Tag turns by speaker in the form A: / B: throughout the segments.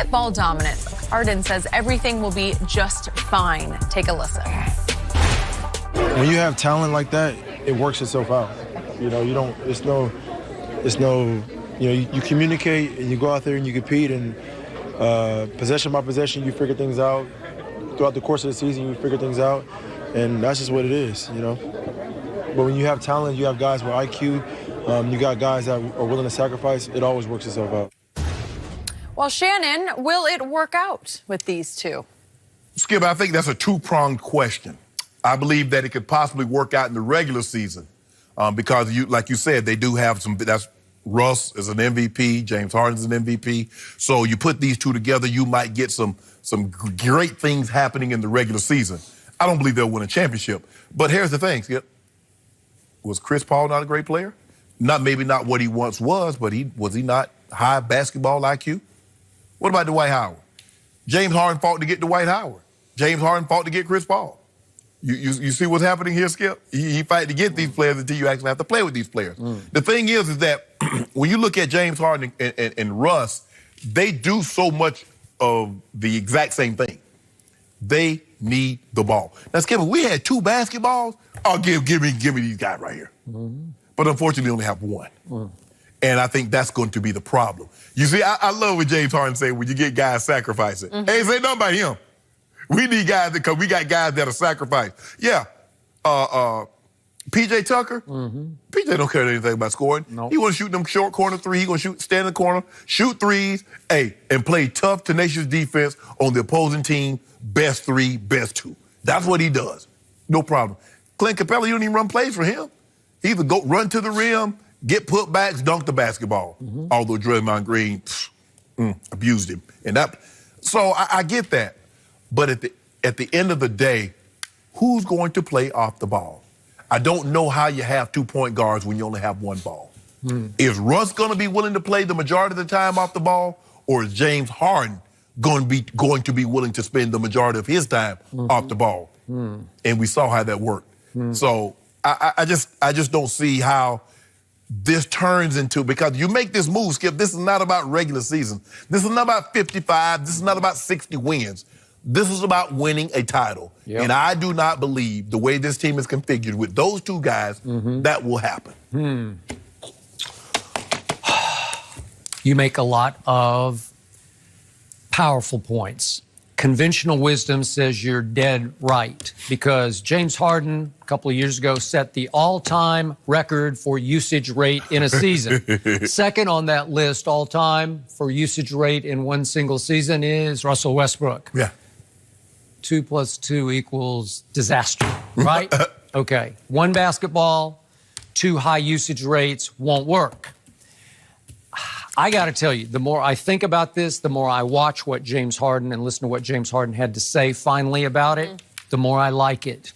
A: at ball dominance, Harden says everything will be just fine. Take a listen.
B: When you have talent like that, it works itself out. You know, you communicate and you go out there and you compete, and possession by possession, you figure things out. Throughout the course of the season, you figure things out, and that's just what it is, you know. But when you have talent, you have guys with IQ, you got guys that are willing to sacrifice, it always works itself out.
A: Well, Shannon, will it work out with these two?
C: Skip, I think that's a two-pronged question. I believe that it could possibly work out in the regular season because, like you said, they do have some. That's Russ is an MVP, James Harden's an MVP. So you put these two together, you might get some great things happening in the regular season. I don't believe they'll win a championship. But here's the thing, Skip. Was Chris Paul not a great player? Maybe not what he once was, but was he not high basketball IQ? What about Dwight Howard? James Harden fought to get Dwight Howard. James Harden fought to get Chris Paul. You see what's happening here, Skip? He fight to get these players until you actually have to play with these players. The thing is that when you look at James Harden and Russ, they do so much of the exact same thing. They need the ball. Now, Skip, if we had two basketballs, give me these guys right here. But unfortunately, we only have one. And I think that's going to be the problem. You see, I love what James Harden said when you get guys sacrificing. Hey, say nothing about him. We need guys because we got guys that'll sacrifice. Yeah. P.J. Tucker, P.J. don't care anything about scoring. He want to shoot them short corner three. He going to stand in the corner, shoot threes, and play tough, tenacious defense on the opposing team, best three, best two. That's what he does. No problem. Clint Capella, you don't even run plays for him. He either go run to the rim, get putbacks, dunk the basketball. Although Draymond Green abused him. So I get that. But at the end of the day, who's going to play off the ball? I don't know how you have 2 point guards when you only have one ball. Is Russ going to be willing to play the majority of the time off the ball, or is James Harden going to be willing to spend the majority of his time off the ball? And we saw how that worked. So I just don't see how this turns into, because you make this move, Skip, this is not about regular season. This is not about 55. This is not about 60 wins. This is about winning a title. And I do not believe the way this team is configured with those two guys, that will happen.
D: You make a lot of powerful points. Conventional wisdom says you're dead right, because James Harden, a couple of years ago, set the all-time record for usage rate in a season. Second on that list all-time for usage rate in one single season is Russell Westbrook. 2 + 2 = disaster, right? Okay. One basketball, two high usage rates won't work. I got to tell you, the more I think about this, the more I watch what James Harden and listen to what James Harden had to say finally about it, the more I like it.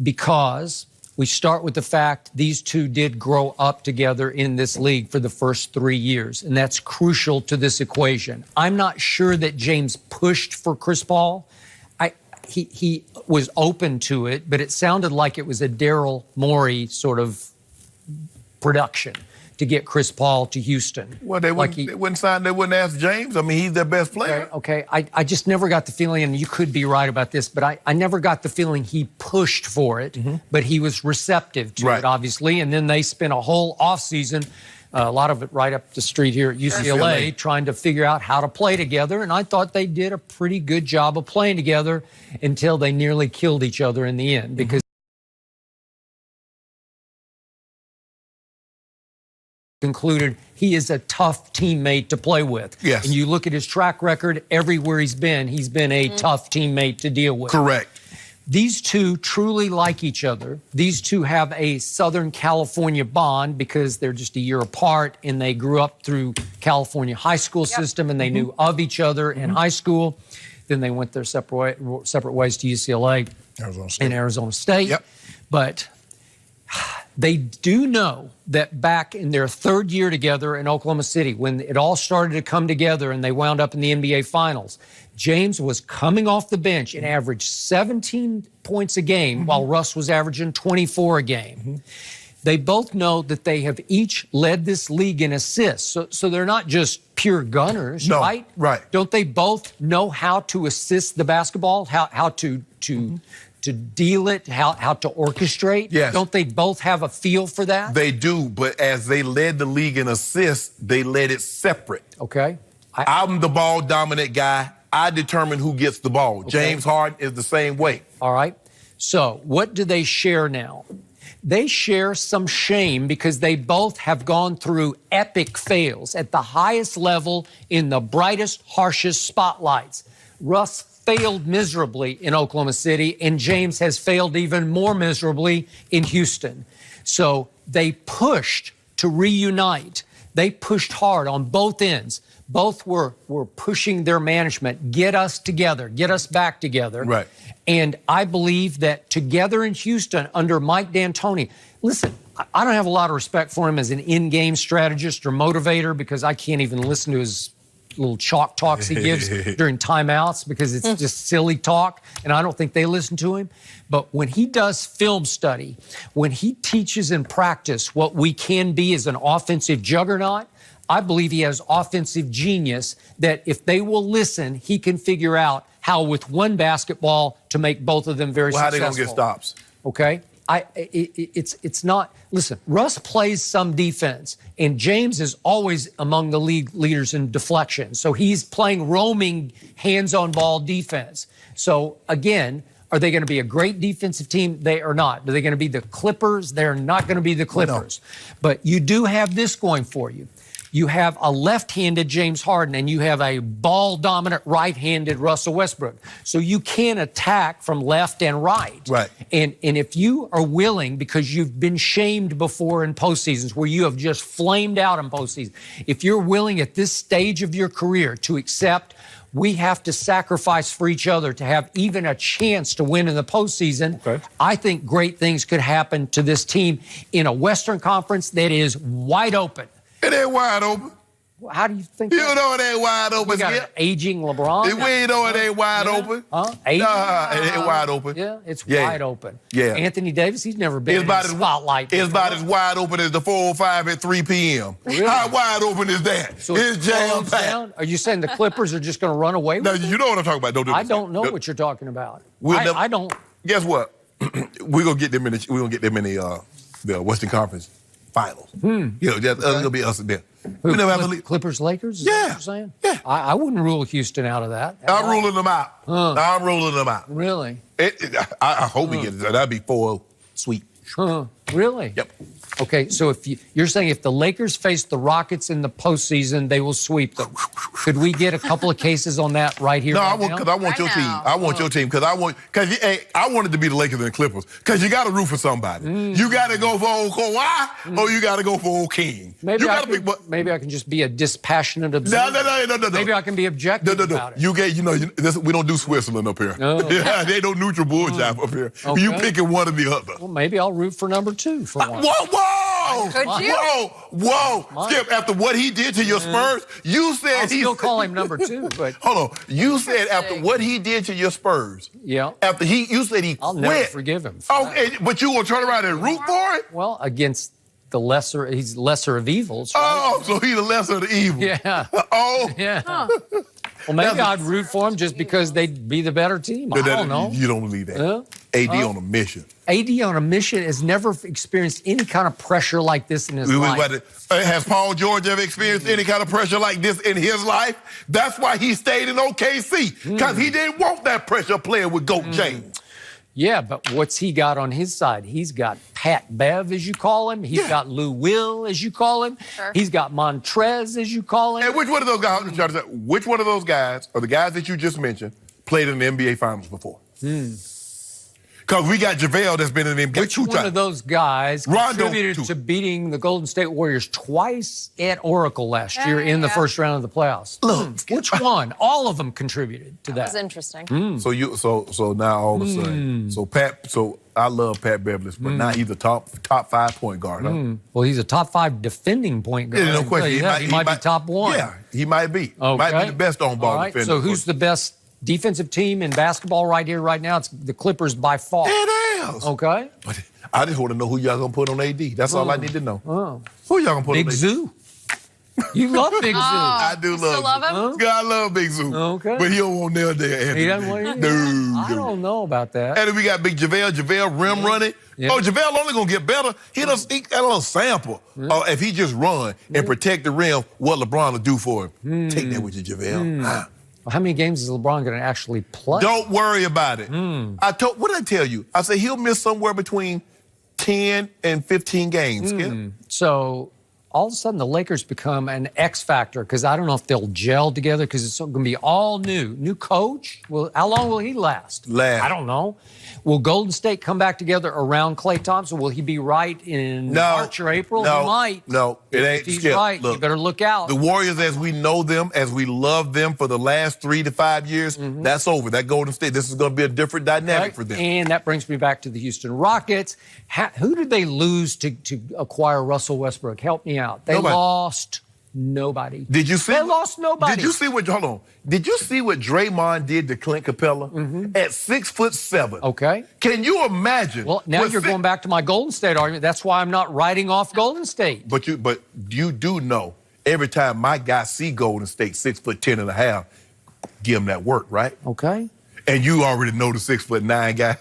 D: Because we start with the fact these two did grow up together in this league for the first 3 years, and that's crucial to this equation. I'm not sure that James pushed for Chris Paul. He was open to it, but it sounded like it was a Daryl Morey sort of production to get Chris Paul to Houston.
C: Well, they wouldn't sign, they wouldn't ask James. I mean, he's their best player.
D: Okay. I just never got the feeling, and you could be right about this, but I never got the feeling he pushed for it, but he was receptive to it, obviously. And then they spent a whole offseason, a lot of it right up the street here at UCLA, trying to figure out how to play together. And I thought they did a pretty good job of playing together until they nearly killed each other in the end, because concluded he is a tough teammate to play with. And you look at his track record, everywhere he's been a tough teammate to deal with.
C: Correct.
D: These two truly like each other. These two have a Southern California bond because they're just a year apart, and they grew up through California high school system, and they knew of each other in high school. Then they went their separate ways to UCLA and Arizona State. But they do know that back in their third year together in Oklahoma City, when it all started to come together and they wound up in the NBA Finals, James was coming off the bench and averaged 17 points a game while Russ was averaging 24 a game. They both know that they have each led this league in assists. So they're not just pure gunners,
C: No,
D: right?
C: right.
D: Don't they both know how to assist the basketball, how to deal it, how to orchestrate?
C: Yes.
D: Don't they both have a feel for that?
C: They do, but as they led the league in assists, they led it separate.
D: Okay.
C: I'm the ball dominant guy. I determine who gets the ball.
D: Okay.
C: James Harden is the same way.
D: All right. So what do they share now? They share some shame because they both have gone through epic fails at the highest level in the brightest, harshest spotlights. Russ failed miserably in Oklahoma City, and James has failed even more miserably in Houston. So they pushed to reunite. They pushed hard on both ends. Both were pushing their management, get us together, get us back together.
C: Right.
D: And I believe that together in Houston under Mike D'Antoni, listen, I don't have a lot of respect for him as an in-game strategist or motivator because I can't even listen to his little chalk talks he gives during timeouts because it's just silly talk, and I don't think they listen to him. But when he does film study, when he teaches in practice what we can be as an offensive juggernaut, I believe he has offensive genius that if they will listen, he can figure out how with one basketball to make both of them very successful.
C: How they gonna get stops?
D: Okay? It's not, listen, Russ plays some defense, and James is always among the league leaders in deflection. So he's playing roaming hands-on ball defense. So again, are they going to be a great defensive team? They are not. Are they going to be the Clippers? They're not going to be the Clippers. No. But you do have this going for you. You have a left-handed James Harden, and you have a ball-dominant right-handed Russell Westbrook. So you can attack from left and right.
C: Right.
D: And if you are willing, because you've been shamed before in postseasons where you have just flamed out in postseasons, if you're willing at this stage of your career to accept we have to sacrifice for each other to have even a chance to win in the postseason, okay, I think great things could happen to this team in a Western Conference that is wide open.
C: It ain't wide open.
D: How do you think?
C: You know it ain't wide open.
D: We got an aging LeBron.
C: We know it ain't wide open.
D: Huh? Aging?
C: It ain't wide open.
D: Yeah, it's wide open.
C: Yeah.
D: Anthony Davis, he's never been in the spotlight before.
C: It's about as wide open as the 405 at 3 p.m.
D: Really?
C: How wide open is that?
D: So
C: it's jam-packed.
D: Are you saying the Clippers are just going to run away with it?
C: No, you know what I'm talking about. Don't do this.
D: I don't know what you're talking about.
C: I
D: don't.
C: Guess what? We're going to get them in the Western Conference Finals. You know, that's gonna be us and them. We never have to
D: Clippers, Lakers? Is
C: yeah.
D: That what you're saying?
C: Yeah.
D: I wouldn't rule Houston out of that.
C: I'm ruling them out. I'm ruling them out.
D: Really?
C: I hope we get it. That'd be 4-0 sweep.
D: Really?
C: Yep.
D: Okay, so if you're saying if the Lakers face the Rockets in the postseason, they will sweep them. Could we get a couple of cases on that right here?
C: No,
D: right
C: I want your team. I want your team because I wanted to be the Lakers and the Clippers because you got to root for somebody. You got to go for old Kawhi or you got to go for old King.
D: Maybe I can just be a dispassionate observer.
C: No.
D: Maybe I can be objective about it.
C: We don't do Switzerland up here.
D: No.
C: They don't neutral bullshit up here.
D: Okay.
C: You picking one or the other.
D: Well, maybe I'll root for number 2 for one.
C: Whoa!
A: Could you?
C: Whoa! Skip, after what he did to your Spurs, you said
D: I'll still call him number 2, but
C: hold on. You said after what he did to your Spurs.
D: Yeah.
C: After you said he
D: I'll
C: quit.
D: never forgive him.
C: But you gonna turn around and root for it?
D: Well, against he's lesser of evils. Right?
C: Oh, so he's the lesser of the evil.
D: Yeah.
C: Oh.
D: Yeah. Well, maybe I'd root for him just because they'd be the better team. I don't know.
C: You don't believe that. AD on a mission.
D: AD on a mission has never experienced any kind of pressure like this in his life.
C: Has Paul George ever experienced any kind of pressure like this in his life? That's why he stayed in OKC, because he didn't want that pressure playing with GOAT James.
D: Yeah, but what's he got on his side? He's got Pat Bev, as you call him. He's got Lou Will, as you call him. Sure. He's got Montrez, as you call him.
C: And which one of those guys, or the guys that you just mentioned, played in the NBA Finals before? Because we got JaVale that's been in the NBA.
D: Which one of those guys contributed to beating the Golden State Warriors twice at Oracle last year in the first round of the playoffs? Look, which one? All of them contributed to that.
A: That was interesting.
C: So now all of a sudden, so I love Pat Beverly, but now he's a top 5 point guard. Huh?
D: Well, he's a top 5 defending point guard.
C: Yeah, no question.
D: He might be top 1.
C: Yeah, he might be.
D: Okay.
C: Might be the best on ball defender.
D: So who's the best defensive team in basketball right here, right now? It's the Clippers by far.
C: It is.
D: Okay.
C: But I just want to know who y'all gonna put on AD. That's all I need to know. Who y'all gonna put on AD?
D: Big Zoo. You love Big Zoo.
C: I do
A: You still love him?
C: God, I love Big Zoo.
D: Okay.
C: But he don't want nail there, Anthony.
D: He doesn't want you?
C: Dude.
D: I don't know about that.
C: And then we got Big JaVale. JaVale rim running.
D: Yeah.
C: Oh, JaVale only gonna get better. He got a little sample. If he just run and protect the rim, what LeBron will do for him. Take that with you, JaVale.
D: Well, how many games is LeBron going to actually play?
C: Don't worry about it. What did I tell you? I said he'll miss somewhere between 10 and 15 games. Skip.
D: So all of a sudden the Lakers become an X factor because I don't know if they'll gel together because it's going to be all new. New coach. Well, how long will he last? I don't know. Will Golden State come back together around Klay Thompson? Will he be right in March or April?
C: No,
D: he might.
C: No, it ain't.
D: If he's
C: Skip,
D: right,
C: look,
D: you better look out.
C: The Warriors, as we know them, as we love them for the last 3 to 5 years, that's over. That Golden State, this is going to be a different dynamic for them.
D: And that brings me back to the Houston Rockets. Who did they lose to acquire Russell Westbrook? Help me out. They lost nobody.
C: Did you see?
D: They lost nobody.
C: Did you see what? Hold on. Did you see what Draymond did to Clint Capella at 6'7"?
D: Okay.
C: Can you imagine?
D: Well, now you're going back to my Golden State argument. That's why I'm not writing off Golden State.
C: But you do know every time my guy see Golden State 6'10" and a half, give him that work, right?
D: Okay.
C: And you already know the 6'9" guy.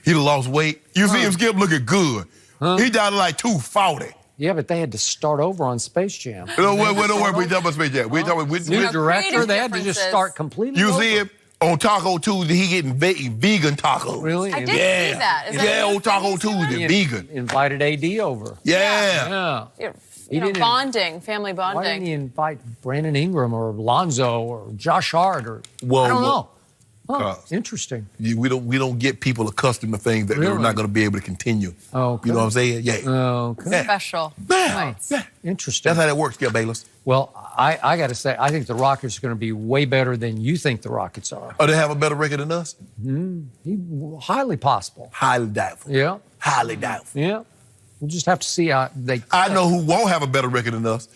C: He lost weight. You see him Skip looking good. He down to like 240.
D: Yeah, but they had to start over on Space Jam.
C: Don't worry, we talking about Space Jam. We talking
D: New director, they had to just start completely
C: You
D: over.
C: see him on Taco Tuesday, he getting vegan tacos.
D: Really?
A: I did see that. Is that
C: on Taco Tuesday, vegan.
D: Invited AD over.
C: Yeah.
A: Bonding, family bonding.
D: Why didn't he invite Brandon Ingram or Lonzo or Josh Hart or I don't know. Interesting.
C: We don't get people accustomed to things that they're not going to be able to continue.
D: Okay.
C: You know what I'm saying? Yeah.
D: Okay.
C: Yeah.
A: Special.
C: Yeah.
D: Interesting.
C: That's how that works, Skip Bayless.
D: Well, I got to say, I think the Rockets are going to be way better than you think the Rockets are.
C: Oh, they have a better record than us?
D: Highly possible.
C: Highly doubtful.
D: Yeah.
C: Highly doubtful.
D: Yeah. We'll just have to see how they.
C: I know who won't have a better record than us.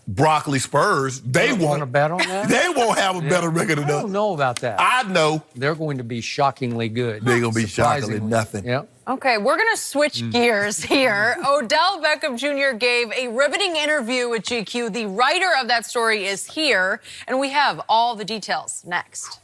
C: Broccoli Spurs. They won't.
D: Want to bet on that?
C: They won't have a better record than us.
D: I don't know about that.
C: I know.
D: They're going to be shockingly good.
C: They're going to be shockingly nothing.
D: Yeah.
A: Okay, we're going to switch gears here. Odell Beckham Jr. gave a riveting interview with GQ. The writer of that story is here, and we have all the details next.